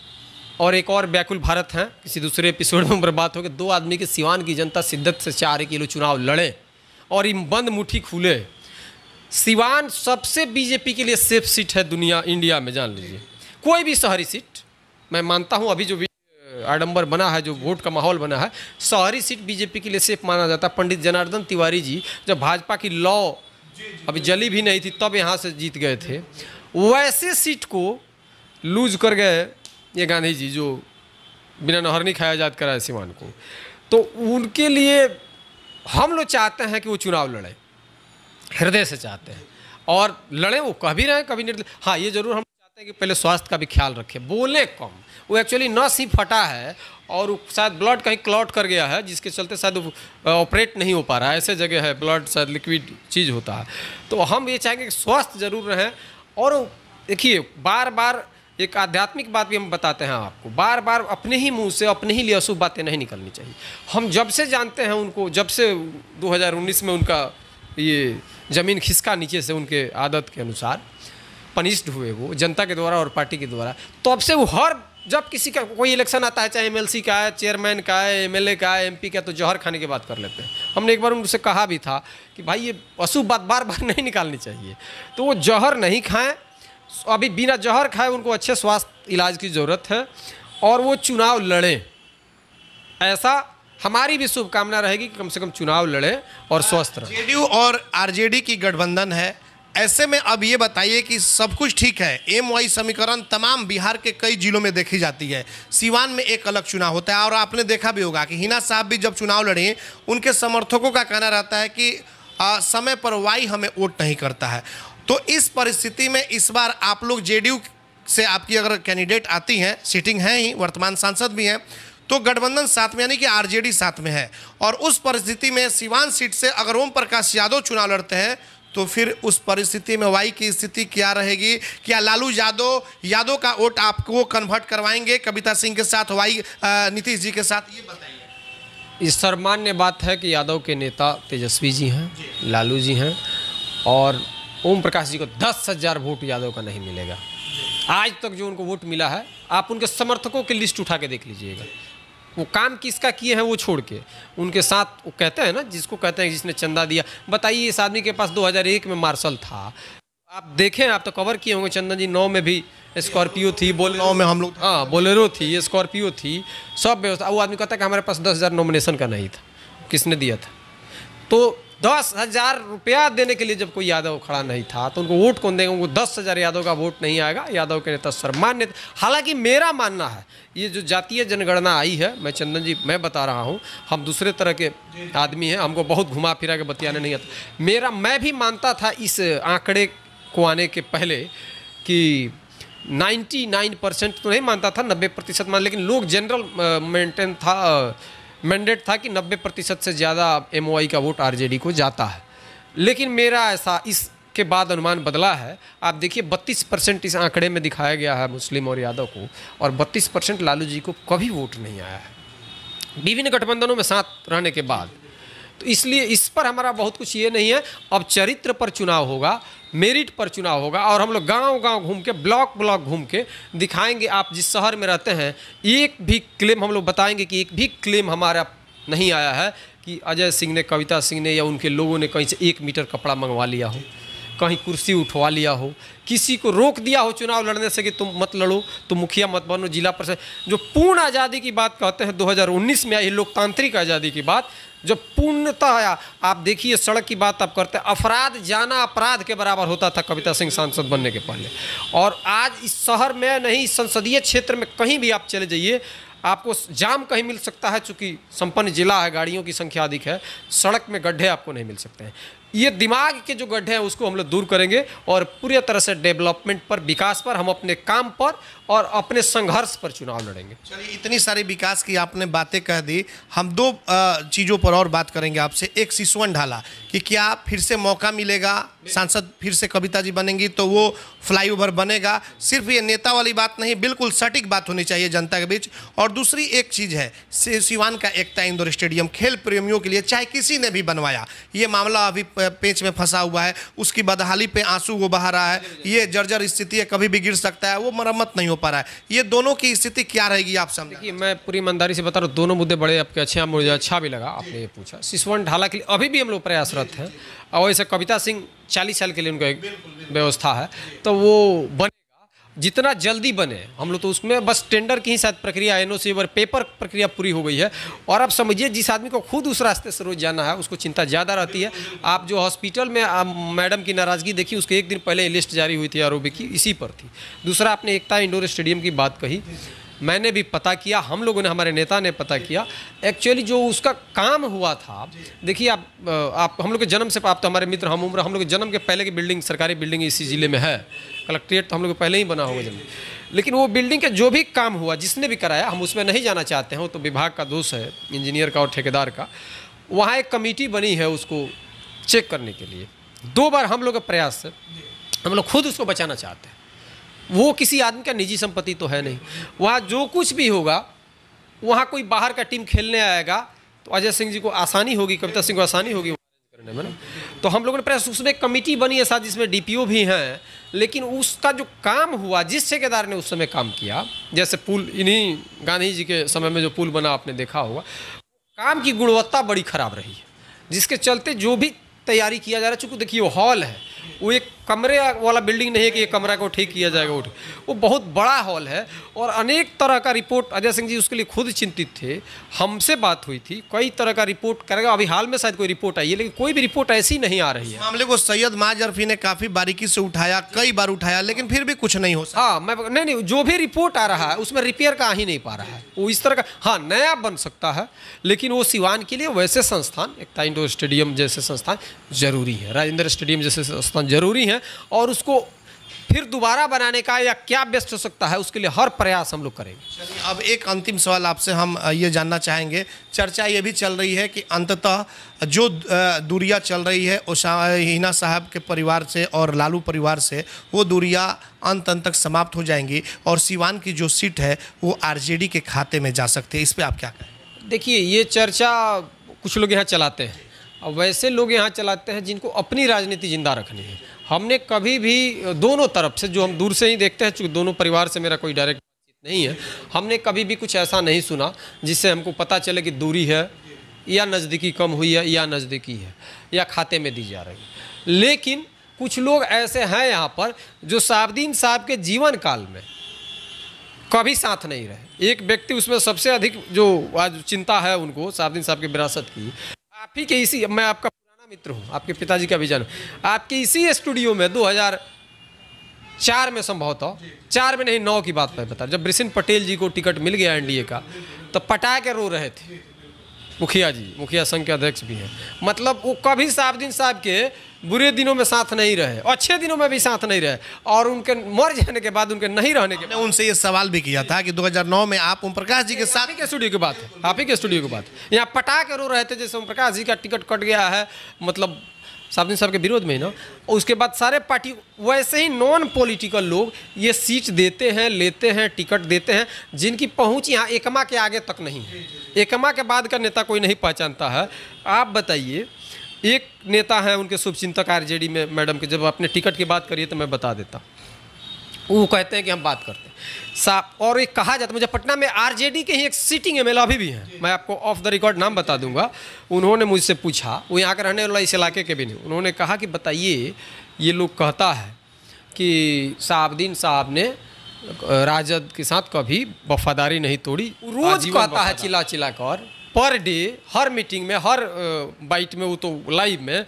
S1: और एक और व्याकुल भारत हैं, किसी दूसरे एपिसोड में बात होगी। 2 आदमी के सिवान की जनता शिद्दत से चाह रही कि लोग चुनाव लड़े और इन बंद मुट्ठी खुले। सिवान सबसे बीजेपी के लिए सेफ सीट है दुनिया, इंडिया में, जान लीजिए। कोई भी शहरी सीट, मैं मानता हूं अभी जो भी आडंबर बना है, जो वोट का माहौल बना है, शहरी सीट बीजेपी के लिए सेफ माना जाता है। पंडित जनार्दन तिवारी जी जब भाजपा की लॉ अभी जली भी नहीं थी तब यहाँ से जीत गए थे, वैसे सीट को लूज कर गए ये गांधी जी, जो बिना नहरनी खाया आजाद कराए सिवान को। तो उनके लिए हम लोग चाहते हैं कि वो चुनाव लड़े, हृदय से चाहते हैं और लड़े। वो कह भी रहे हैं, कभी निर्दलीय। हाँ, ये जरूर हम चाहते हैं कि पहले स्वास्थ्य का भी ख्याल रखें, बोले कम। वो एक्चुअली नस ही फटा है और वो शायद ब्लड कहीं क्लॉट कर गया है, जिसके चलते शायद ऑपरेट नहीं हो पा रहा है। ऐसे जगह है ब्लड शायद लिक्विड चीज़ होता है। तो हम ये चाहेंगे कि स्वस्थ जरूर रहें। और देखिए, बार बार एक आध्यात्मिक बात भी हम बताते हैं आपको, बार बार अपने ही मुंह से अपने ही लिए अशुभ बातें नहीं निकलनी चाहिए। हम जब से जानते हैं उनको, जब से 2019 में उनका ये ज़मीन खिसका नीचे से उनके आदत के अनुसार, पनिश्ड हुए वो जनता के द्वारा और पार्टी के द्वारा। तो अब से वो हर जब किसी का कोई इलेक्शन आता है, चाहे एमएलसी का है, चेयरमैन का है, एमएलए का है, एमपी का, तो जहर खाने की बात कर लेते हैं। हमने एक बार उनसे कहा भी था कि भाई ये अशुभ बात बार बार नहीं निकालनी चाहिए, तो वो जहर नहीं खाएं। अभी बिना जहर खाए उनको अच्छे स्वास्थ्य इलाज की ज़रूरत है और वो चुनाव लड़ें, ऐसा हमारी भी शुभकामना रहेगी कि कम से कम चुनाव लड़ें और स्वस्थ रहें।
S2: जेडीयू और आरजेडी की गठबंधन है, ऐसे में अब ये बताइए कि सब कुछ ठीक है, एमवाई समीकरण तमाम बिहार के कई जिलों में देखी जाती है, सीवान में एक अलग चुनाव होता है और आपने देखा भी होगा कि हिना साहब भी जब चुनाव लड़े, उनके समर्थकों का कहना रहता है कि समय पर वाई हमें वोट नहीं करता है। तो इस परिस्थिति में इस बार आप लोग जेडीयू से आपकी अगर कैंडिडेट आती हैं, सिटिंग हैं ही, वर्तमान सांसद भी हैं, तो गठबंधन साथ में यानी कि आरजेडी साथ में है, और उस परिस्थिति में सीवान सीट से अगर ओम प्रकाश यादव चुनाव लड़ते हैं तो फिर उस परिस्थिति में वाई की स्थिति क्या रहेगी? क्या लालू यादव का वोट आपको कन्वर्ट करवाएंगे कविता सिंह के साथ, वाई नीतीश जी के साथ? ये बताइए।
S1: इस सर्वमान्य बात है कि यादव के नेता तेजस्वी जी हैं, लालू जी हैं, और ओम प्रकाश जी को 10,000 वोट यादव का नहीं मिलेगा। आज तक जो उनको वोट मिला है, आप उनके समर्थकों की लिस्ट उठा के देख लीजिएगा, वो काम किसका किए हैं वो छोड़ के उनके साथ, वो कहते हैं ना, जिसको कहते हैं जिसने चंदा दिया। बताइए, इस आदमी के पास 2001 में मार्शल था, आप देखें, आप तो कवर किए होंगे, चंदन जी 9 में भी स्कॉर्पियो थी, बोलेरो में हम लोग, हाँ बोलेरो थी, स्कॉर्पियो थी, सब व्यवस्था। वो आदमी कहता है कि हमारे पास 10,000 नॉमिनेशन का नहीं था, किसने दिया था? तो 10,000 रुपया देने के लिए जब कोई यादव खड़ा नहीं था तो उनको वोट कौन देगा? उनको 10,000 यादव का वोट नहीं आएगा। यादव के नेता सर्वमान्य। हालांकि मेरा मानना है, ये जो जातीय जनगणना आई है, मैं चंदन जी मैं बता रहा हूँ, हम दूसरे तरह के आदमी हैं, हमको बहुत घुमा फिरा के बतियाने नहीं आता। मैं भी मानता था इस आंकड़े को आने के पहले कि 99% तो नहीं मानता था, 90% मान, लेकिन लोग जनरल मैंडेट था कि 90% से ज़्यादा एमओआई का वोट आरजेडी को जाता है। लेकिन मेरा ऐसा इसके बाद अनुमान बदला है। आप देखिए 32% इस आंकड़े में दिखाया गया है मुस्लिम और यादव को, और 32% लालू जी को कभी वोट नहीं आया है विभिन्न गठबंधनों में साथ रहने के बाद। तो इसलिए इस पर हमारा बहुत कुछ ये नहीं है। अब चरित्र पर चुनाव होगा, मेरिट पर चुनाव होगा, और हम लोग गांव-गांव घूम के, ब्लॉक घूम के दिखाएंगे। आप जिस शहर में रहते हैं, एक भी क्लेम हम लोग बताएंगे कि एक भी क्लेम हमारा नहीं आया है कि अजय सिंह ने, कविता सिंह ने या उनके लोगों ने कहीं से 1 मीटर कपड़ा मंगवा लिया हो, कहीं कुर्सी उठवा लिया हो, किसी को रोक दिया हो चुनाव लड़ने से कि तुम मत लड़ो, तुम मुखिया मत बनो, जिला परिषद। जो पूर्ण आज़ादी की बात कहते हैं 2019 में आई लोकतांत्रिक आज़ादी की बात, जो पूर्णतः आया। आप देखिए, सड़क की बात आप करते हैं, अपराध जाना अपराध के बराबर होता था कविता सिंह सांसद बनने के पहले, और आज इस शहर में नहीं, संसदीय क्षेत्र में कहीं भी आप चले जाइए, आपको जाम कहीं मिल सकता है, चूँकि संपन्न जिला है, गाड़ियों की संख्या अधिक है, सड़क में गड्ढे आपको नहीं मिल सकते हैं। ये दिमाग के जो गड्ढे हैं उसको हम लोग दूर करेंगे, और पूरी तरह से डेवलपमेंट पर, विकास पर, हम अपने काम पर और अपने संघर्ष पर चुनाव लड़ेंगे।
S2: चलिए, इतनी सारी विकास की आपने बातें कह दी, हम 2 चीज़ों पर और बात करेंगे आपसे। एक सिसवन ढाला कि क्या फिर से मौका मिलेगा, सांसद फिर से कविता जी बनेंगी तो वो फ्लाईओवर बनेगा? सिर्फ ये नेता वाली बात नहीं, बिल्कुल सटीक बात होनी चाहिए जनता के बीच। और दूसरी एक चीज़ है, सिवान का एकता इंडोर स्टेडियम खेल प्रेमियों के लिए, चाहे किसी ने भी बनवाया, ये मामला अभी पेच में फंसा हुआ है, उसकी बदहाली पे आंसू वो बहा रहा है, ये जर्जर स्थिति है, कभी भी गिर सकता है, वो मरम्मत नहीं हो पा रहा है। ये दोनों की स्थिति क्या रहेगी आप समझिए?
S1: देखिए, मैं पूरी ईमानदारी से बता रहा हूँ, दोनों मुद्दे बड़े आपके अच्छे हैं, मुझे अच्छा भी लगा आपने ये पूछा। सिसवन ढाला के लिए अभी भी हम लोग प्रयासरत हैं, और वैसे कविता सिंह 40 साल के लिए उनका एक व्यवस्था है, तो वो बनेगा जितना जल्दी बने। हम लोग तो उसमें बस टेंडर की ही शायद प्रक्रिया, एनओसी और पेपर प्रक्रिया पूरी हो गई है। और आप समझिए, जिस आदमी को खुद उस रास्ते से रोज जाना है उसको चिंता ज़्यादा रहती है। आप जो हॉस्पिटल में मैडम की नाराज़गी देखी, उसके एक दिन पहले लिस्ट जारी हुई थी आरोपी की, इसी पर थी। दूसरा, आपने एकता इंडोर स्टेडियम की बात कही, मैंने भी पता किया, हम लोगों ने, हमारे नेता ने पता किया। एक्चुअली जो उसका काम हुआ था, देखिए आप हम लोग के जन्म से, आप तो हमारे मित्र, हम उम्र, हम लोग के जन्म के पहले की बिल्डिंग, सरकारी बिल्डिंग इसी ज़िले में है, कलेक्ट्रेट तो हम लोग को पहले ही बना होगा जन्म। लेकिन वो बिल्डिंग का जो भी काम हुआ, जिसने भी कराया, हम उसमें नहीं जाना चाहते हैं, तो विभाग का दोष है, इंजीनियर का और ठेकेदार का। वहाँ एक कमेटी बनी है उसको चेक करने के लिए। 2 बार हम लोग के प्रयास से हम लोग खुद उसको बचाना चाहते हैं। वो किसी आदमी का निजी संपत्ति तो है नहीं। वहाँ जो कुछ भी होगा, वहाँ कोई बाहर का टीम खेलने आएगा तो अजय सिंह जी को आसानी होगी, कविता सिंह को आसानी होगी करने में ना। तो हम लोगों ने प्रयास, उसमें एक कमेटी बनी है साथ जिसमें डीपीओ भी हैं, लेकिन उसका जो काम हुआ, जिस ठेकेदार ने उस समय काम किया, जैसे पुल इन्हीं गांधी जी के समय में जो पुल बना आपने देखा होगा, काम की गुणवत्ता बड़ी खराब रही है, जिसके चलते जो भी तैयारी किया जा रहा है, चूँकि देखिए वो हॉल है, वो एक कमरे वाला बिल्डिंग नहीं है कि एक कमरा को ठीक किया जाएगा, वो बहुत बड़ा हॉल है और अनेक तरह का रिपोर्ट, अजय सिंह जी उसके लिए खुद चिंतित थे, हमसे बात हुई थी, कई तरह का रिपोर्ट करेगा, अभी हाल में शायद कोई रिपोर्ट आई है, लेकिन कोई भी रिपोर्ट ऐसी नहीं आ रही है।
S2: मामले को सैयद माज अरफी ने काफी बारीकी से उठाया, कई बार उठाया, लेकिन फिर भी कुछ नहीं हो सका।
S1: हाँ, मैं नहीं, जो भी रिपोर्ट आ रहा है उसमें रिपेयर का आ ही नहीं पा रहा है, वो इस तरह का, हाँ नया बन सकता है, लेकिन वो सिवान के लिए वैसे संस्थान, एक था इंडोर स्टेडियम जैसे संस्थान जरूरी है, राजेंद्र स्टेडियम जैसे संस्थान जरूरी है, और उसको फिर दोबारा बनाने का या क्या बेस्ट हो सकता है उसके लिए हर प्रयास हम लोग करेंगे।
S2: चलिए, अब एक अंतिम सवाल आपसे हम ये जानना चाहेंगे, चर्चा ये भी चल रही है कि अंततः जो दूरियां चल रही है हिना साहब के परिवार से और लालू परिवार से, वो दूरियां अंत तक समाप्त हो जाएंगी और सिवान की जो सीट है वो आरजेडी के खाते में जा सकती है, इस पर आप क्या कहें?
S1: देखिए, ये चर्चा कुछ लोग यहाँ चलाते हैं, और वैसे लोग यहाँ चलाते हैं जिनको अपनी राजनीति जिंदा रखनी है। हमने कभी भी दोनों तरफ से, जो हम दूर से ही देखते हैं, चूँकि दोनों परिवार से मेरा कोई डायरेक्ट बातचीत नहीं है, हमने कभी भी कुछ ऐसा नहीं सुना जिससे हमको पता चले कि दूरी है या नज़दीकी कम हुई है या नज़दीकी है या खाते में दी जा रही है। लेकिन कुछ लोग ऐसे हैं यहाँ पर जो साहबुद्दीन साहब के जीवन काल में कभी साथ नहीं रहे। एक व्यक्ति उसमें सबसे अधिक जो आज चिंता है उनको साहबुद्दीन साहब की विरासत की, आप ही के इसी, मैं आपका पुराना मित्र हूँ, आपके पिताजी का भी जानूँ, आपके इसी स्टूडियो में 2004 में संभवतः, 4 में नहीं 9 की बात मैं बता, जब बृषिन पटेल जी को टिकट मिल गया एनडीए का, तो पटा के रो रहे थे मुखिया जी, मुखिया संघ के अध्यक्ष भी हैं। मतलब वो कभी साहबुद्दीन साहब के बुरे दिनों में साथ नहीं रहे, अच्छे दिनों में भी साथ नहीं रहे, और उनके मर जाने के बाद, उनके नहीं रहने के बाद,
S2: उनसे ये सवाल भी किया था कि 2009 में आप ओम प्रकाश जी के साथ,
S1: आप ही के स्टूडियो की बात है, आप ही के स्टूडियो की बात है, यहाँ पटा के रो रहे थे जैसे ओम प्रकाश जी का टिकट कट गया है, मतलब साहबुद्दीन साहब के विरोध में ही ना। उसके बाद सारे पार्टी वैसे ही नॉन पॉलिटिकल लोग ये सीट देते हैं, लेते हैं, टिकट देते हैं, जिनकी पहुंच यहाँ एकमा के आगे तक नहीं है, एकमा के बाद का नेता कोई नहीं पहचानता है। आप बताइए, एक नेता है उनके शुभचिंतक आरजेडी में मैडम के, जब आपने टिकट की बात करिए तो मैं बता देता, वो कहते हैं कि हम बात करते हैं साहब, और एक कहा जाता है, मुझे पटना में आरजेडी के ही एक सिटिंग एमएलए अभी भी हैं, मैं आपको ऑफ द रिकॉर्ड नाम बता दूंगा, उन्होंने मुझसे पूछा, वो यहाँ का रहने वाला इस इलाके के भी नहीं, उन्होंने कहा कि बताइए, ये लोग कहता है कि साहबुद्दीन साहब ने राजद के साथ कभी वफादारी नहीं तोड़ी, रोज कहता है चिल्ला चिल्ला कर, पर डे, हर मीटिंग में, हर बाइट में, वो तो लाइव में,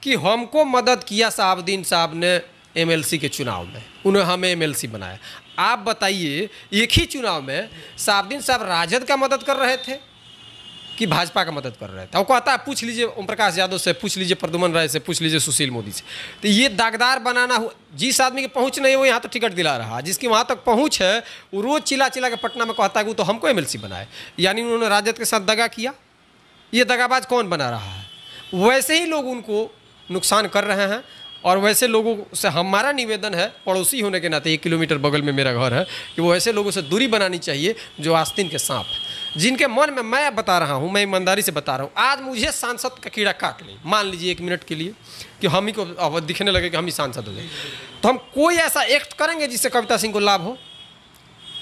S1: कि हमको मदद किया साहबुद्दीन साहब ने एमएलसी के चुनाव में, उन्होंने हमें एमएलसी बनाया। आप बताइए, एक ही चुनाव में साहबुद्दीन साहब राजद का मदद कर रहे थे कि भाजपा का मदद कर रहे थे? वो कहता है, पूछ लीजिए ओम प्रकाश यादव से, पूछ लीजिए प्रद्युमन राय से, पूछ लीजिए सुशील मोदी से। तो ये दागदार बनाना हुआ, जिस आदमी की पहुंच नहीं है वो यहाँ तो टिकट दिला रहा है, जिसकी वहाँ तक पहुंच है वो रोज चिल्ला चिल्ला के पटना में कहता है कि वो तो हमको एमएलसी बनाए, यानी उन्होंने राजद के साथ दगा किया। ये दगाबाज कौन बना रहा है? वैसे ही लोग उनको नुकसान कर रहे हैं, और वैसे लोगों से हमारा निवेदन है, पड़ोसी होने के नाते, 1 किलोमीटर बगल में मेरा घर है, कि वो ऐसे लोगों से दूरी बनानी चाहिए जो आस्तीन के सांप हैं, जिनके मन में, मैं बता रहा हूँ, मैं ईमानदारी से बता रहा हूँ, आज मुझे सांसद का कीड़ा काट ले, मान लीजिए 1 मिनट के लिए, कि हम ही को दिखने लगे कि हम ही सांसद हो गए, तो हम कोई ऐसा एक्ट करेंगे जिससे कविता सिंह को लाभ हो?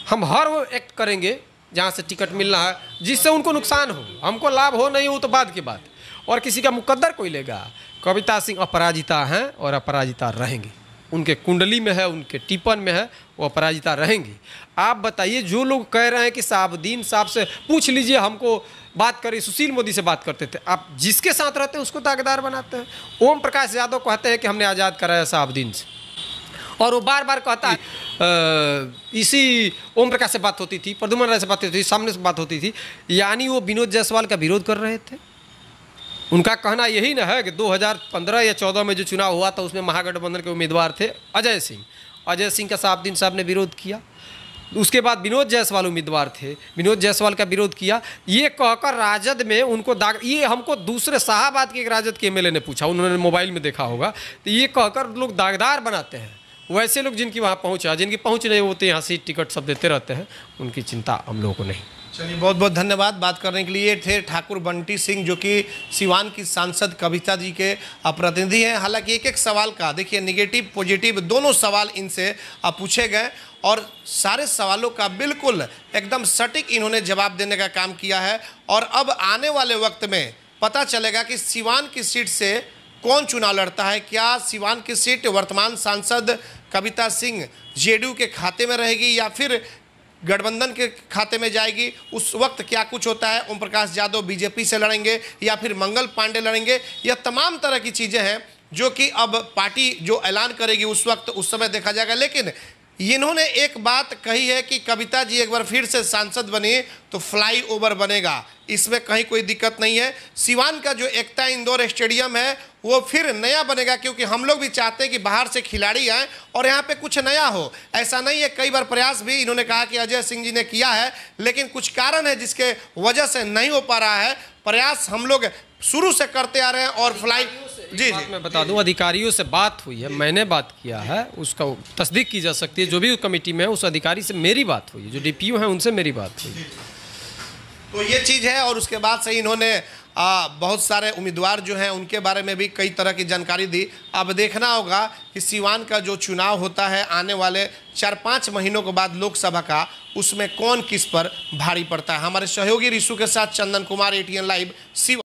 S1: हम हर वो एक्ट करेंगे जहाँ से टिकट मिलना है जिससे उनको नुकसान हो, हमको लाभ हो नहीं हो तो बाद की बात। और किसी का मुकद्दर कोई लेगा? कविता सिंह अपराजिता हैं और अपराजिता रहेंगी, उनके कुंडली में है, उनके टिपन में है, वो अपराजिता रहेंगी। आप बताइए, जो लोग कह रहे हैं कि साहबुद्दीन साहब से पूछ लीजिए, हमको बात करी, सुशील मोदी से बात करते थे, आप जिसके साथ रहते हैं उसको दागदार बनाते हैं। ओम प्रकाश यादव कहते हैं कि हमने आज़ाद कराया साहबुद्दीन से, और वो बार बार कहता है, इसी ओम प्रकाश से बात होती थी, प्रद्युमन राय से बात होती थी, सामने से बात होती थी, यानी वो विनोद जायसवाल का विरोध कर रहे थे। उनका कहना यही ना है कि 2015 या 14 में जो चुनाव हुआ था उसमें महागठबंधन के उम्मीदवार थे अजय सिंह का साहबुद्दीन साहब ने विरोध किया। उसके बाद विनोद जायसवाल उम्मीदवार थे, विनोद जायसवाल का विरोध किया। ये कहकर राजद में उनको ये हमको दूसरे शाहाबाद के एक राजद के एमएलए ने पूछा, उन्होंने मोबाइल में देखा होगा, तो ये कहकर लोग दागदार बनाते हैं। वैसे लोग जिनकी वहाँ पहुँच है, जिनकी पहुँच नहीं होती, यहाँ से टिकट सब देते रहते हैं, उनकी चिंता हम लोगों को नहीं।
S2: चलिए, बहुत बहुत धन्यवाद बात करने के लिए। थे ठाकुर बंटी सिंह, जो कि सिवान की सांसद कविता जी के प्रतिनिधि हैं। हालांकि एक एक सवाल का देखिए, निगेटिव पॉजिटिव दोनों सवाल इनसे पूछे गए और सारे सवालों का बिल्कुल एकदम सटीक इन्होंने जवाब देने का काम किया है। और अब आने वाले वक्त में पता चलेगा कि सिवान की सीट से कौन चुनाव लड़ता है। क्या सिवान की सीट वर्तमान सांसद कविता सिंह जेडीयू के खाते में रहेगी या फिर गठबंधन के खाते में जाएगी? उस वक्त क्या कुछ होता है, ओम प्रकाश यादव बीजेपी से लड़ेंगे या फिर मंगल पांडे लड़ेंगे, यह तमाम तरह की चीज़ें हैं जो कि अब पार्टी जो ऐलान करेगी उस वक्त उस समय देखा जाएगा। लेकिन इन्होंने एक बात कही है कि कविता जी एक बार फिर से सांसद बनी तो फ्लाई ओवर बनेगा, इसमें कहीं कोई दिक्कत नहीं है। सिवान का जो एकता इंदौर स्टेडियम है वो फिर नया बनेगा, क्योंकि हम लोग भी चाहते हैं कि बाहर से खिलाड़ी आए और यहाँ पे कुछ नया हो। ऐसा नहीं है, कई बार प्रयास भी इन्होंने कहा कि अजय सिंह जी ने किया है, लेकिन कुछ कारण है जिसके वजह से नहीं हो पा रहा है। प्रयास हम लोग शुरू से करते आ रहे हैं और फ्लाई जी
S1: मैं बता दूं, अधिकारियों से बात हुई है, मैंने बात किया है, उसका तस्दीक की जा सकती है। जो भी कमेटी में है उस अधिकारी से मेरी बात हुई है, जो डीपीओ है उनसे मेरी बात हुई।
S2: तो ये चीज़ है। और उसके बाद से इन्होंने बहुत सारे उम्मीदवार जो हैं उनके बारे में भी कई तरह की जानकारी दी। अब देखना होगा कि सिवान का जो चुनाव होता है आने वाले 4-5 महीनों के बाद लोकसभा का, उसमें कौन किस पर भारी पड़ता है। हमारे सहयोगी रिशु के साथ चंदन कुमार, ATN लाइव सिवान।